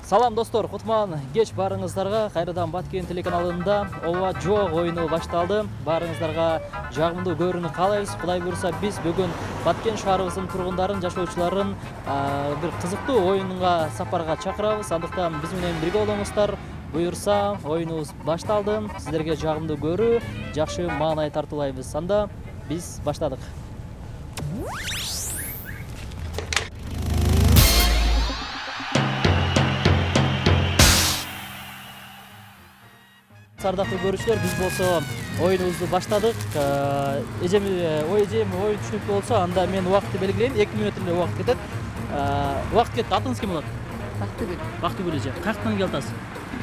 Салам достор, Кутман кеч барыңыздарга. Кайрадан Баткен телеканалында ооба жок оюну башталды. Барыңыздарга жагымдуу көрүүнү каалайбыз. Кудай буйруса биз бүгүн Баткен шаарыбыздын тургундарын, жашоочуларын бир кызыктуу оюнга сапарга чакырабыз. Андыктан биз менен бирге болуңуздар. Буйурса, оюнубуз башталды. Сиздерге жагымдуу көрүү, жакшы маанай тартуулайбыз. Анда биз баштадык. Ардактуу көрүүчүлөр, биз болсо оюнубузду баштадык. Эжем оюн түшүнүктүү болсо, анда мен убакытты белгилейм. 2 мүнөт эле убакыт кетет. Убакыт кетти. Атыңыз ким болот? Бактыгүл. Бактыгүл эже. Каяктан келатасыз?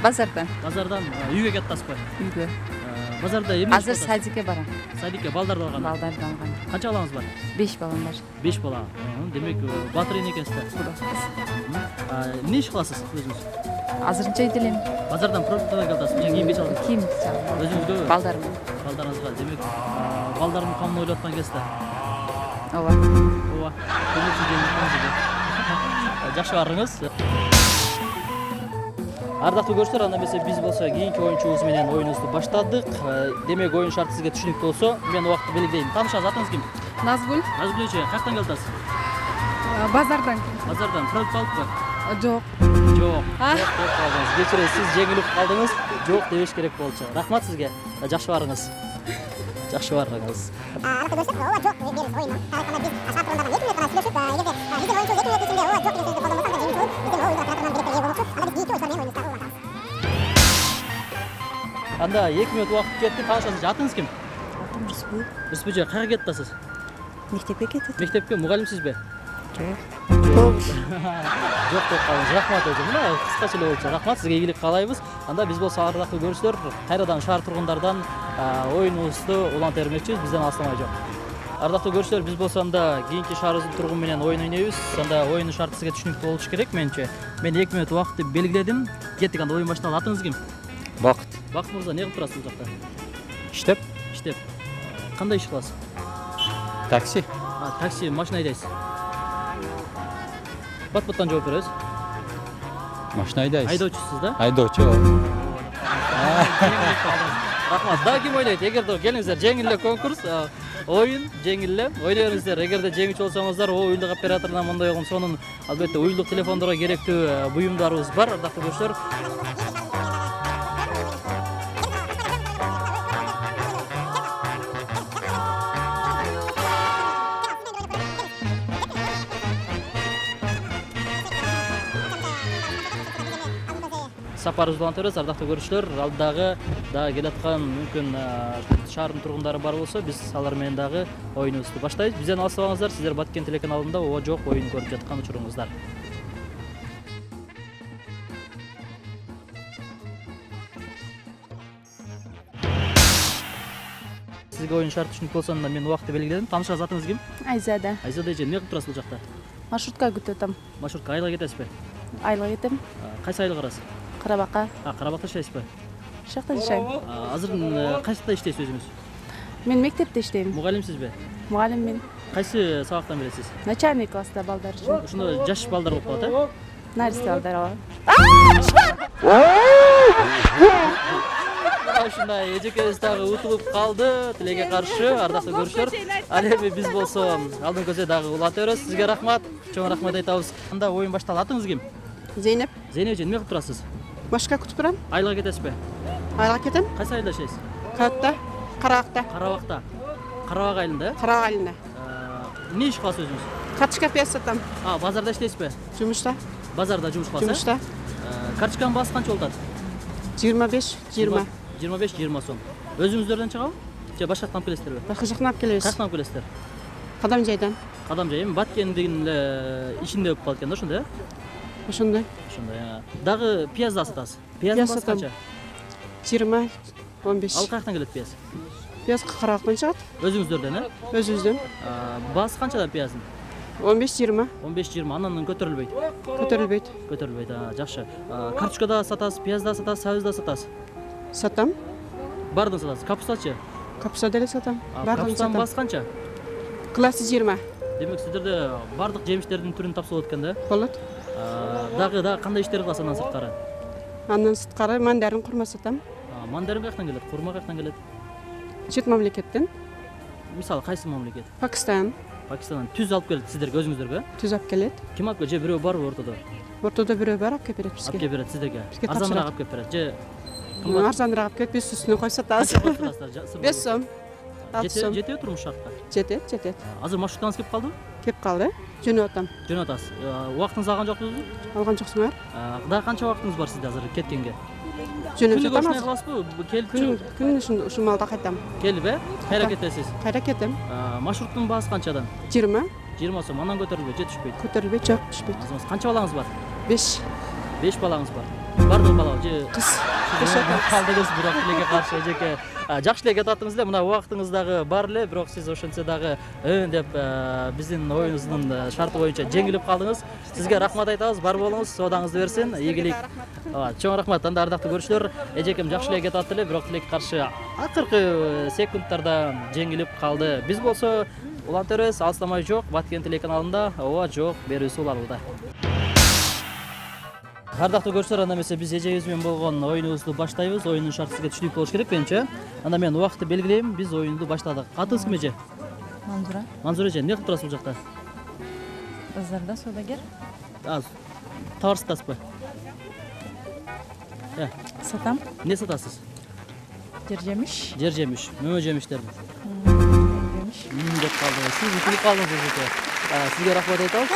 Базардан. Базардан үйгө кетасызбы? Үйгө. Базарда эмне? Азыр садикке барам. Садикке балдарды алган. Балдарды алган. Канча балаңыз бар? 5 балам бар. 5 бала. Демек батыр эне экенсиздер. Эмне иш кыласыз өзүңүз? Азырынча иделем. Базардан продуктар келатасыз. Кийим беч алдыңыз. Кийим Өзүңүзгө? балдарым. Балдарыңызга. Демек балдардын камын ойлоп аткан экенсиздер. Ооба. Ооба. Жакшы барыңыз. Ардактуу көрүүчүлөр, анда эмесе биз болсо кийинки оюнчубуз менен оюнубузду баштадык. Демек оюн шарты сизге түшүнүктүү болсо, мен убакытты белгилейм. Таанышыңыз, атыңыз ким? Назгүл. Назгүл эже, каяктан келатасыз? Базардан. Базардан. Продукт алыппы? Жок. Жок. Деп калдыңыз. Кечиресиз, сиз жеңилип калдыңыз. Жок дебеш керек болчу. Рахмат сизге. Жакшы барыңыз. Жакшы барыңыз. Ооба жок бериз оюндан. Айтканда биз ашар тургундардан 2 мүнөт гана сүйлөшүп, эгерде биздин оюнчубуз 2 мүнөт ичинде ооба жок деген сөздү колдонбосо, анда жеңүүчүбүз биздин оюнда тарапынан билекке ээ болмокчу. Анда биз кийинки оюнчулар менен оюнубузду улантабыз. Анда 2 мүнөт убакыт кетти. Таанышасыз, атыңыз ким? Атым Рыспыл. Рыспыл эже, каяка кетип атасыз? Мектепке кетет. Мектепке мугалимсизби? Жок. Жок деп калдыңыз. Рахмат эже. Мына кыскача эле болчу. Рахмат, сизге ийгилик каалайбыз. Анда биз болсо ардактуу көрүүчүлөр, кайрадан шаар тургундардан оюнубузду уланта бермекчибиз. Бизден алыстамай жок. Ардактуу көрүүчүлөр, биз болсо анда кийинки шаарыбыздын тургун менен оюн ойнойбуз. Анда оюндун шарты сизге түшүнүктүү болушу керек менимче. Мен 2 мүнөт убакытты белгиледим. Кеттик, анда оюн башталды. Атыңыз ким? Бакыт. Бакыт мырза, эмне кылып турасыз бул жакта? Иштеп. Иштеп. Кандай иш кыласыз? Такси. Такси, машина айдайсыз. Бат-баттан жооп беребиз. Машина айдайсыз. Айдоочусуз да? Айдоочу. Рахмат. Да ким ойнойт? Эгерде келиңиздер, жеңил эле конкурс, оюн жеңил эле. Ойной бериңиздер. Эгерде жеңүүчү болсоңуздар, уюлдук операторунан мындай болгон сонун албетте уюлдук телефондорго керектүү буюмдарыбыз бар. Ардактуу көрүүчүлөр. Сапарыбызды уланта беребиз. Ардактуу көрүүчүлөр, алдагы дагы келаткан мүмкүн шаардын тургундары бар болсо, биз алар менен дагы оюнубузду баштайбыз. Бизден алыстабаңыздар. Сиздер Баткен телеканалында ооба жок оюн көрүп жаткан учуруңуздар. Сизге оюн шарты түшүнүктүү болсо, мен убакытты белгиледим. Таанышыңыз, атыңыз ким? Айзада. Айзада эже, эмне кылып турасыз бул жакта? Маршрутка күтүп атам. Маршрутка айылга кетесизби? Айылга кетем. Кайсы айыл карасыз? Карабакка. Карабакта иштейсизби? Шакта жашайм. Азыр кайсыкта иштейсиз өзүңүз? Мен мектепте иштейм. Мугалимсизби? Мугалиммин. Кайсы сабактан бересиз? Начальный класста балдар үчүн. Ушундо жаш балдар болуп калат, Наристе балдар ооба. Ушундай эжекебиз дагы утулуп калды. Тилекке каршы, ардактуу көрүүчүлөр. Ал эми биз болсо алдын көзө дагы уланта беребиз. Сизге рахмат, чоң рахмат айтабыз. Анда оюн башталды. Атыңыз ким? Зейнеп. Зейнеп эже, эмне кылып турасыз? Машка күтүп турам. Айылга кетесизби? Айылга кетем. Кайсы айылда жашайсыз? Катта, Карабакта. Карабакта. Карабак айылында? Карабак айылында. Эмне иш кыласыз өзүңүз? Карточка пияз сатам. Базарда иштейсизби? Жумушта. Базарда жумуш кыласыз? Жумушта. Карточканын баасы канча болот? 25-20. 25-20 сом. Өзүңүздөрдөн чыгабы? Же башкадан алып келесиздерби? Башка жактан алып келебиз. Каяктан алып келесиздер? Кадам жайдан. Кадам жай, эми Баткендин эле ичинде болуп калат экен да, ошондой, Ошондой. Ошондой. Дагы пияз да сатасыз. Пияздын баасы канча? 20-15. Ал каяктан келет пияз? Пияз Карабактан чыгат. Өзүңүздөрдөн, Өзүбүздөн. Баасы канчадан пияздын? 15-20. 15-20, андан көтөрүлбөйт. Көтөрүлбөйт. Көтөрүлбөйт, жакшы. Карточка да сатасыз, пияз да сатасыз, сабыз да сатасыз. Сатам. Бардын сатасыз. Капустачы? Капуста деле сатам. Бардын Капустанын сатам. баасы канча? Классы 20. Демек сиздерде бардык жемиштердин түрүн тапса болот экен да? Болот. Дагы кандай иштер кыласыз андан сырткары? Андан сырткары мандарин курма сатам. Мандарин каяктан келет? Курма каяктан келет? Чет мамлекеттен. Мисалы кайсы мамлекет? Пакистан. Пакистандан түз алып келет сиздерге, өзүңүздөргө? Түз алып келет. Ким алып келет? Же бирөө барбы ортодо? Ортодо бирөө бар, алып келип берет Алып бизге. келип берет сиздерге. Бизге Арзаныраак алып келип берет. Же кымбат Арзаныраак алып келип 5 үстүнө коюп сатабыз. сатасыздар? 5 сом. 6 сом. Жетеби турмуш шартта? Жетет. Азыр маршруткаңыз кеп калдыбы? Кеп калды. Жөнөп атам. Жөнөп атасыз. Убактыңыз алган жоксузбу? Алган жоксуңар? Дагы канча убактыңыз бар сизде азыр кеткенге? Жөнөп Күнүгө ушундай жатам. кыласызбы? Келип Күн ушул малда кайтам. келип, кайра кетесиз. Кайра кетем. Маршруттун баасы канчадан? 20. 20 сом, андан көтөрүлбөйт, жетишпейт. Көтөрүлбөйт, жок, түшпөйт. Азыр канча балаңыз бар? 5. 5 балаңыз бар. Бардыгы бала же Кыз. калдыңыз, бирок тилекке каршы эжеке. Жакшы эле кетип аттыңыз эле. Мына убактыңыз дагы бар эле, бирок сиз ошентсе дагы деп биздин оюнубуздун шарты боюнча жеңилип калдыңыз. Сизге рахмат айтабыз. Бар болуңуз, соодаңызды берсин. Ийгилик. Чоң рахмат. Анда ардактуу көрүүчүлөр, эжекем жакшы эле кетип атты эле, бирок тилекке каршы акыркы секундтарда жеңилип калды. Биз болсо уланта беребиз. Алыстамай жок, Баткен телеканалында ооба жок берүүсү уланууда. Ардактуу көрүүчүлөр, анда эмесе биз эжебиз менен болгон оюнубузду баштайбыз. Оюндун шарты сизге түшүнүктүү болуш керек менимче. Анда мен убакытты белгилейм. Биз оюнду баштадык. Атыңыз ким эже? Манзура. Манзура эже, эмне кылып турасыз бул жакта? Базарда саудагер. Товар сатасызбы? Сатам. Эмне сатасыз? Жер жемиш. Жер жемиш, мөмө жемиштерди. Жемиш. Деп калдыңыз. Сиз утулуп калдыңыз эжеке. Сизге рахмат айтабыз.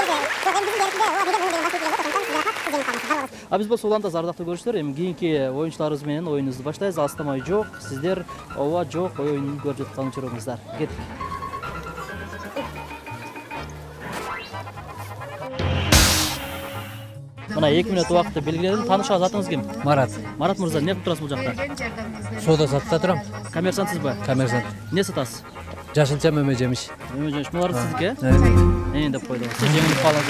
Биз болсо улантабыз, ардактуу көрүүчүлөр. Эми кийинки оюнчуларыбыз менен оюнубузду баштайбыз. Алыстамай жок. Сиздер ооба жок оюнун көрүп жаткан учуруңуздар. Кеттик. Мына 2 мүнөт убакытты белгиледим. Таанышабыз, атыңыз ким? Марат. Марат мырза, эмне кылып турасыз бул жакта? Соода сатта турам. Коммерсантсызбы? Коммерсант. Эмне сатасыз? Жашылча мөмө жемиш. Мөмө жемиш. Булар сиздики? Деп койдум. Сиз жеңилип калдыңыз.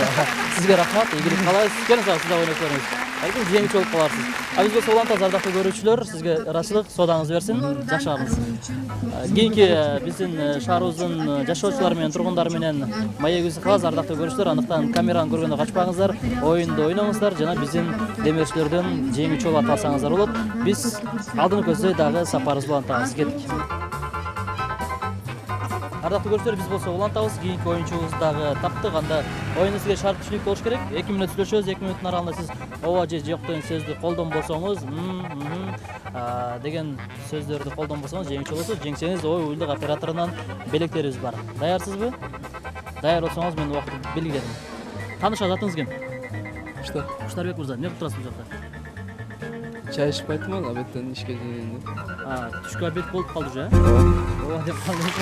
Сизге рахмат. Ийгилик каалайбыз. Келиңиз, сиз да ойноп көрүңүз. Балким жеңүүчү болуп каларсыз. Биз болсо улантабыз, ардактуу көрүүчүлөр. Сизге ыраачылык, соодаңыз берсин. Жашагыңыз. Кийинки биздин шаарыбыздын жашоочулары менен тургундары менен маегибизди кылабыз, ардактуу көрүүчүлөр. Андыктан камераны көргөндө качпаңыздар, оюнду ойноңуздар жана биздин демирчилерден жеңүүчү болуп аталсаңыздар болот. Биз алдыны көздөй дагы сапарыбызды улантабыз. Кеттик. Ардактуу көрүүчүлөр, биз болсо улантабыз, кийинки оюнчубузду дагы таптык. Анда оюну сизге шарт түшүнүктүү болуш керек. 2 мүнөт сүйлөшөбүз, 2 мүнөттүн аралыгында сиз ооба же жок деген сөздү колдонбосоңуз, деген сөздөрдү колдонбосоңуз жеңүүчү болосуз. Жеңсеңиз уюлдук операторунан белектерибиз бар. Даярсызбы? Даяр болсоңуз мен убакытты белгиледим. Таанышабыз, атыңыз ким? Что? Куштарбек мырза, эмне кылып турасыз бул жакта? Чай ішіп қайттым ал, обедтен ішке келгенде. Түшкө обед болуп калды уже, ооба деп калдыңыз.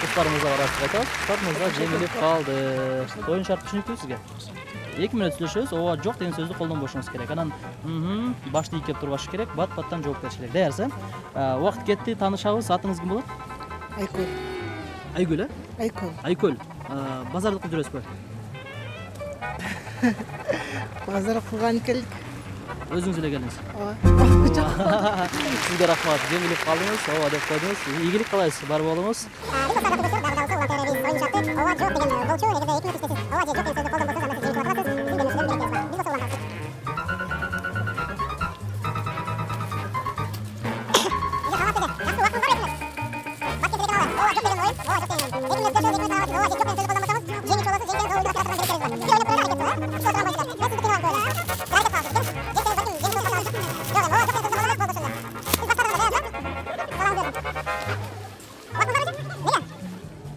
Куштарыбызга барасыз айтабыз. Куштарыбызга жеңилип калды. Оюн шарты түшүнүктүү сизге? 2 мүнөт сүйлөшөбүз, ооба жок деген сөздү колдонбошуңуз керек. Анан башты ийкеп турбаш керек, бат-баттан жооп бериш керек. Даярсыз? Убакыт кетти, таанышабыз. Атыңыз ким болот? Айкөл. Айгүл, Айкөл. Айкөл. Базарды кылып жүрөсүзбү? Базар кылган келдик. Өзүңүз эле келдиңиз. Ооба. Сизге рахмат. Жеңилип калдыңыз, ооба деп койдуңуз. Ийгилик каалайбыз, бар болуңуз.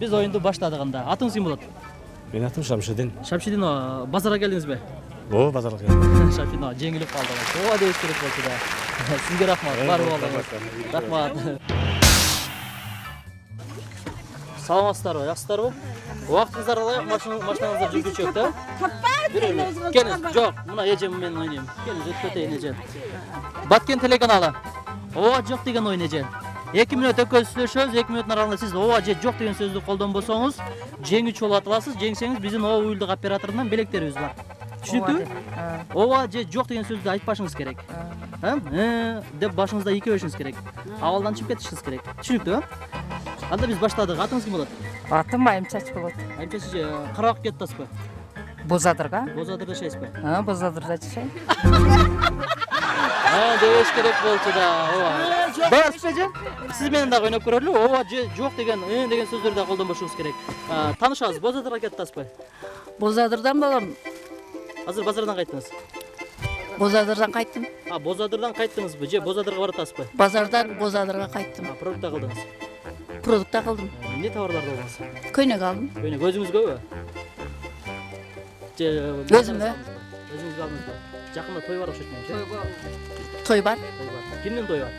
Биз оюнду баштадык анда. Атыңыз ким болот? Менин атым Шамшидин. Шамшидин, базарга келдиңизби? Ооба, базарга келдим. Шамшидин, жеңилип калдыңыз. Ооба дебиш керек болчу да. Сизге рахмат, бар болуңуз. Рахмат. Саламатсыздарбы, жакшысыздарбы? Убактыңыздар алайык, машинаңыздар жүргүчөк да? Келиңиз, жок, мына эжем менен ойнойм. Келиңиз, өтпөтөйүн эже. Баткен телеканалы. Ооба жок деген ойун эже. 2 мүнөт өкөз сүйлөшөбүз, 2 мүнөттүн аралыгында сиз ооба же жок деген сөздү колдонбосоңуз, жеңүүчү болуп аталасыз. Жеңсеңиз биздин ооба уюлдук операторунан белектерибиз бар. Түшүнүктүүбү? Ооба же жок деген сөздү айтпашыңыз керек. Деп башыңызда ийкебешиңиз керек. Абалдан чыгып кетишиңиз керек. Түшүнүктүүбү? Анда биз баштадык. Атыңыз ким болот? Атым Айым Чач болот. Айым Чач, карап кетип атасызбы? Бозадырга? Бозадырда жашайсызбы? Бозадырда жашайм. Дебеш керек болчу да. Ооба. Барсызбы эже? Сиз менен дагы ойноп көрөлү. Ооба же жок деген, деген сөздөрдү да колдонбошуңуз керек. Таанышабыз, Бозадырга кетип атасызбы? Бозадырдан болом. Азыр базардан кайттыңыз. Бозадырдан кайттым. Бозадырдан кайттыңызбы же Бозадырга барып атасызбы? Базардан Бозадырга кайттым. Продукта кылдыңыз. Продукта кылдым. Эмне товарларды алдыңыз? Көйнөк алдым. Көйнөк өзүңүзгөбү? Же Өзүмө. Өзүңүзгө алдыңызбы? Жакында той бар окшойт менимче. Той бар. Кимдин тою бар?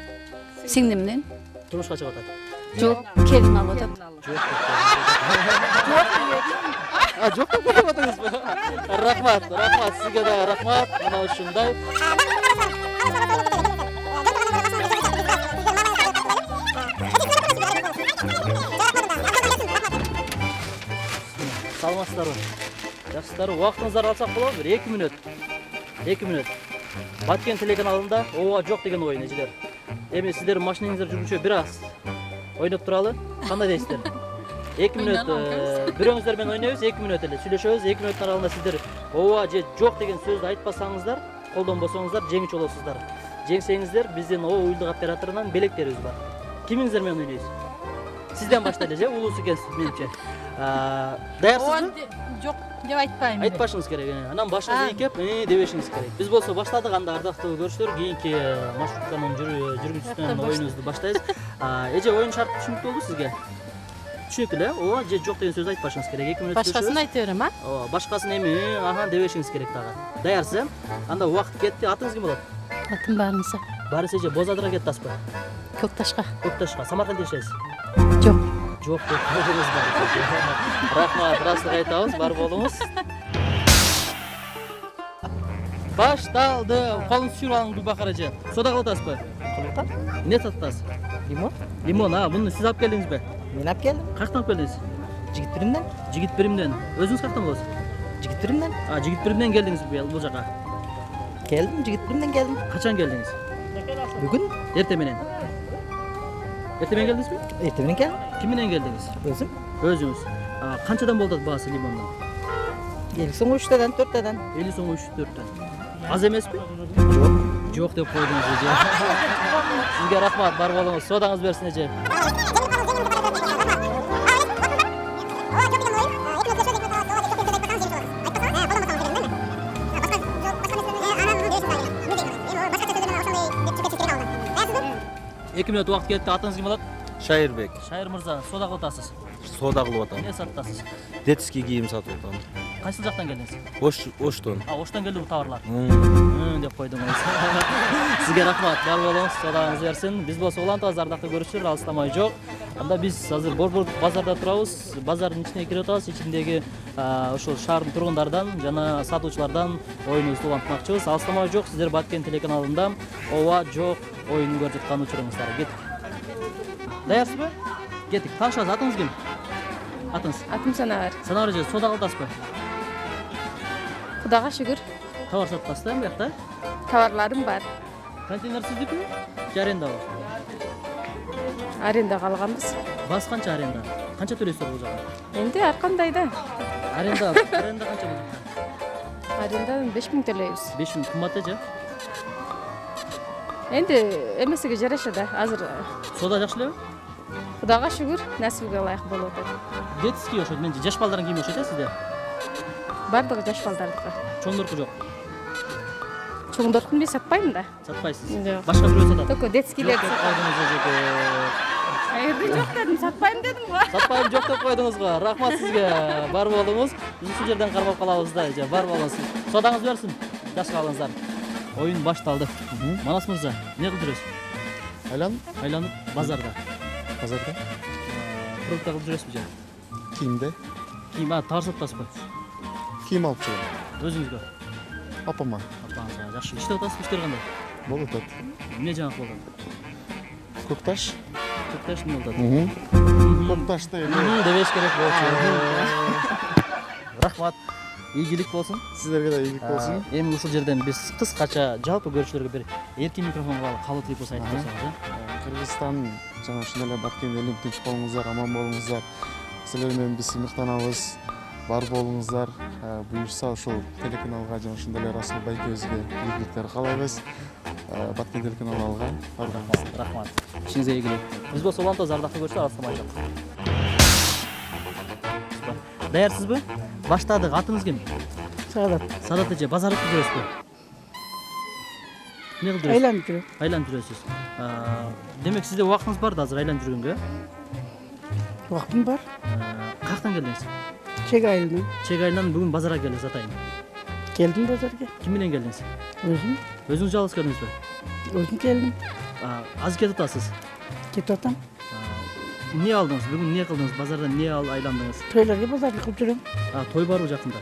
Сиңдимдин. Турмушка чыгып атат. Жок, келин алып атат. Жок деп коюп атыңызбы? Рахмат, сизге да рахмат. Мына ушундай. Саламатсыздарбы? Жакшысыздарбы? Убактыңыздарды алсак болобу? Бир 2 мүнөт. 2 мүнөт. Баткен телеканалында ооба жок деген оюн эжелер. Эми сиздер машинаңыздар жүргүнчө бир аз ойноп туралы. Кандай дейсиздер? 2 мүнөт бирөөңүздөр менен ойнойбуз, 2 мүнөт эле сүйлөшөбүз. 2 мүнөттүн аралыгында сиздер ооба же жок деген сөздү айтпасаңыздар, колдонбосоңуздар жеңүүчү болосуздар. Жеңсеңиздер биздин уюлдук операторунан белектерибиз бар. Кимиңиздер менен ойнойбуз? Сизден баштайлы же, улуусу экенсиз менимче. Даярсызбы? Жок деп айтпайм. Айтпашыңыз керек. Анан башыңызды ийкеп, дебешиңиз керек. Биз болсо баштадык, анда ардактуу көрүүчүлөр, кийинки маршрутканын жүргүнчүсүнөн оюнубузду баштайбыз. Эже оюн шарты түшүнүктүү болду сизге? Түшүнүктүү эле? Ооба, же жок деген сөздү айтпашыңыз керек. 2 мүнөт Башкасын айта берем, а? Ооба, башкасын эми дебешиңиз керек дагы. Даярсыз, Анда убакыт кетти. Атыңыз ким болот? Атым Барынса. Барыс эже, Бозадырга кетип атасызбы? Көкташка. Көкташка. Самаркандда жашайсыз? Жок. Жок деп койдуңуз бар. Рахмат, ырастык айтабыз, бар болуңуз. Башталды. Колуңузду түшүрүп алыңыз Гүлбакар эже. Сода кылып атасызбы? Эмне сатып атасыз? Лимон? Лимон, муну сиз алып келдиңизби? Мен алып келдим. Каяктан алып келдиңиз? Жигитбиримден. Жигитбиримден. Өзүңүз каяктан болосуз? Жигитбиримден. Жигитбиримден келдиңизби бул жака? Келдим, Жигитбиримден келдим. Качан келдиңиз? Бүгүн Эртең менен. Эртең менен келдиңизби? эртең менен келдим. Ким менен келдиңиз? Өзүм. Өзүңүз. Канчадан болду баасы лимондун? 50 сом 3төдөн 4төдөн. 50 сом 3-4төн. Аз эмеспи? Жок. Жок деп койдуңуз эже. Сизге рахмат, бар болуңуз. Содаңыз берсин эже. Эки мүнөт убакыт кетти. Атыңыз ким болот? Шайырбек. Шайыр мырза, сода кылып атасыз. Сода кылып атам. Эмне сатып атасыз? Детский кийим сатып атам. Кайсы жактан келдиңиз? Оштон. Оштон келди бул товарлар. Деп койдуңуз. Сизге рахмат, бар болуңуз. Содаңыз берсин. Биз болсо улантабыз, ардактуу көрүүчүлөр, алыстамай жок. Анда биз азыр Борбор базарда турабыз. Базардын ичине кирип атабыз. Ичиндеги ошол шаардын тургундардан жана сатуучулардан оюнубузду улантмакчыбыз. Алыстамай жок, сиздер Баткен телеканалында ооба жок оюнун көрүп жаткан учуруңуздар. Кеттик. Даярсызбы? Кеттик. Таанышабыз, атыңыз ким? Атыңыз? Атым Санар. Санар эже, сода кылып атасызбы? Кудайга шүгүр, Товар сатып атасыз да, биякта? товарларым бар. Контейнер сиздикими? Же арендабы? Арендага алганбыз. Баасы канча аренда? Канча төлөйсүздөр бул жака? Энди ар кандай да. Аренда канча болот? Арендадан 5000 төлөйбүз. 5000 кымбат эже. Энди эмесиге жараша да. Азыр Сода жакшы элеби? Кудайга шүгүр, насибиге ылайык болуп атат. Детский ошо менчи жаш балдардын кийими окшойт сизде. Бардыгы жаш балдардыкы. Чоңдорку жок. Чоңдоркун мен сатпайм да. Сатпайсыз. Жок. Башка бирөө сатат. Только детскийлерди сатам. Жок дедим, сатпайм дедим го. Сатпайм жок деп койдуңуз го. Рахмат сизге. Бар болуңуз. Биз ушул жерден кармап калабыз да эже. Бар болуңуз. Содаңыз берсин. Жаш калыңыздар. Оюн башталды. Манас мырза, эмне кылып жүрөсүз? Айланып базарда. Продукт кылып жүрөсүзбү же? Кийимде. Кийим, товар сатып атасызбы? Кийим алып чыгам. Өзүңүзгө? Апама. Апаңызга. Жакшы. Иштеп атасызбы? Иштер кандай? Болуп атат. Эмне жаңылык болгон? Көкташ. Көкташ эмне болду? Көкташта эле. Дебеш керек болчу. Рахмат. Ийгилик болсун. Сиздерге да ийгилик болсун. Эми ушул жерден биз кыскача жалпы көрүүчүлөргө бир эркин микрофонго кабыл тилипос айтып койсоңуз, Кыргызстан жана ушундай эле Баткен элиң тынч болуңуздар, аман болуңуздар. Силер менен биз сыймыктанабыз. Бар болуңуздар. буюрса ушул телеканалга жана ошондой эле Расул байкебизге ийгиликтер каалайбыз. Баткен телеканалга барганыңызга Рахмат. Ишиңизге ийгилик. Биз болсо улантабыз ардактуу көрүүчүлөр, алыстамай Даярсызбы? Баштадык. Атыңыз ким? Саадат. Садат эже, базарда жүрөсүзбү? Эмне кылып жүрөсүз? Айланып жүрөм. Айланып жүрөсүз. Демек сизде убактыңыз бар да азыр айланып жүргөнгө? Убактым бар. Каяктан келдиңиз? Чек айылынан. Чек айынан бүгүн базарга келдиңиз атайын. Келдим базарга. Ким менен келдиңиз? Өзүм. Өзүңүз жалгыз келдиңизби? Өзүм келдим. Азыр кетип атасыз. Кетип атам. Эмне алдыңыз? Бүгүн эмне кылдыңыз? Базарда эмне айландыңыз? Тойларга базарлык кылып жүрөм. Той барбы жакында?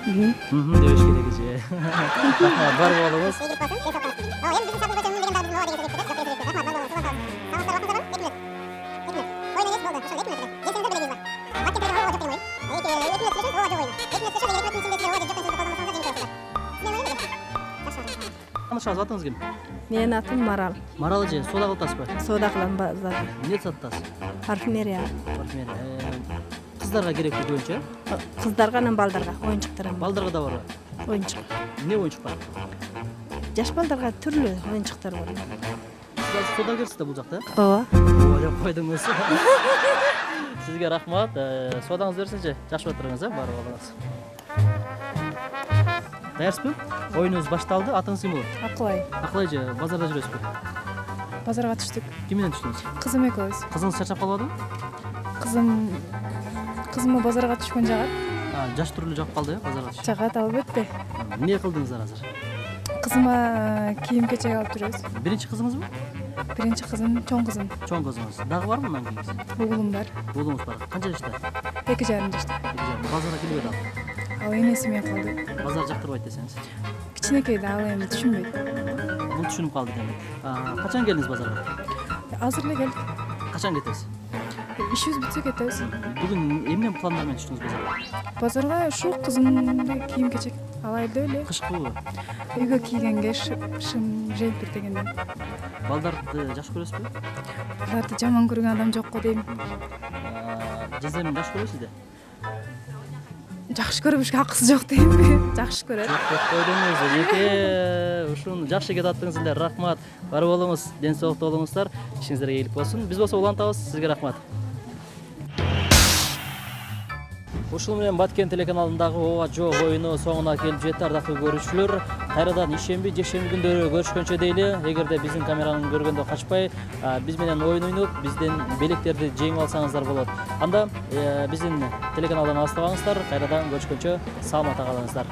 Дебеш керек эже. Рахмат, бар болуңуз. Танышабыз, атыңыз ким? Менин атым Марал. Марал эже, соода кылып атасызбы? Соода кылам базарда. Эмне сатасыз? Парфюмерия. Кыздарга керектүү көбүнчө? Кыздарга анан балдарга оюнчуктар. Балдарга да барбы? Оюнчук. Эмне оюнчук бар? Жаш балдарга түрлүү оюнчуктар бар. Сиз соодагерсиз да бул жакта? Ооба. Деп койдуңуз. Сизге рахмат. Соодаңыз берсинчи. Жакшы отуруңуз, барып алыңыз. Даярсызбы? Оюнубуз башталды. Атыңыз ким болот? Акылай. Акылай эже, базарда жүрөсүзбү? Базарга түштүк. Ким менен түштүңүз? Кызым экөөбүз. Кызыңыз чарчап калбадыбы? Кызымы базарга түшкөн жагат. Жаш түрлүү жагып калды, базарга түшүп. Жагат албетте. Эмне кылдыңыздар азыр? Кызыма кийим кечек алып жүрөбүз. Биринчи кызыңызбы? Биринчи кызым, чоң кызым. Чоң кызыңыз. Дагы барбы мындан кийинкиси? Уулум бар. Уулуңуз бар. Канча жашта? 2,5 жашта. Базарга келбейт ал. Ал энеси менен калды. Базар жактырбайт десеңиз. Кичинекей да, ал эми түшүнбөйт. Бул түшүнүп калды демек. Качан келдиңиз базарга? Азыр эле келдик. Качан кетесиз? Ишибиз бүтсө кетебиз. Бүгүн эмне пландар менен түштүңүз базарга? Базарга ушу кызымды кийим кечек алайлы эле. Кышкыбы? Үйгө кийгенге шым жемпир дегенден. Балдарды жакшы көрөсүзбү? Аларды жаман көргөн адам жок го дейм. Жездемин жакшы көрөсүз да? Жакшы көрүшкө акысы жок деймби? Жакшы көрөт. Жок койдуңуз. Эке ушуну жакшы кетаттыңыз эле. Рахмат. Бар болуңуз, ден соолуктуу болуңуздар. Ишиңиздерге ийгилик болсун. Биз болсо улантабыз. Сизге рахмат. Ушул менен Баткен телеканалындагы Ооба Жок оюну соңуна келип жетти, ардактуу көрүүчүлөр. Кайрадан ишемби, жекшемби күндөрү көрүшкөнчө дейли. Эгерде биздин камераны көргөндө качпай, биз менен оюн ойноп, биздин белектерди жеңип алсаңыздар болот. Анда биздин телеканалдан алыстабаңыздар. Кайрадан көрүшкөнчө саламатта калыңыздар.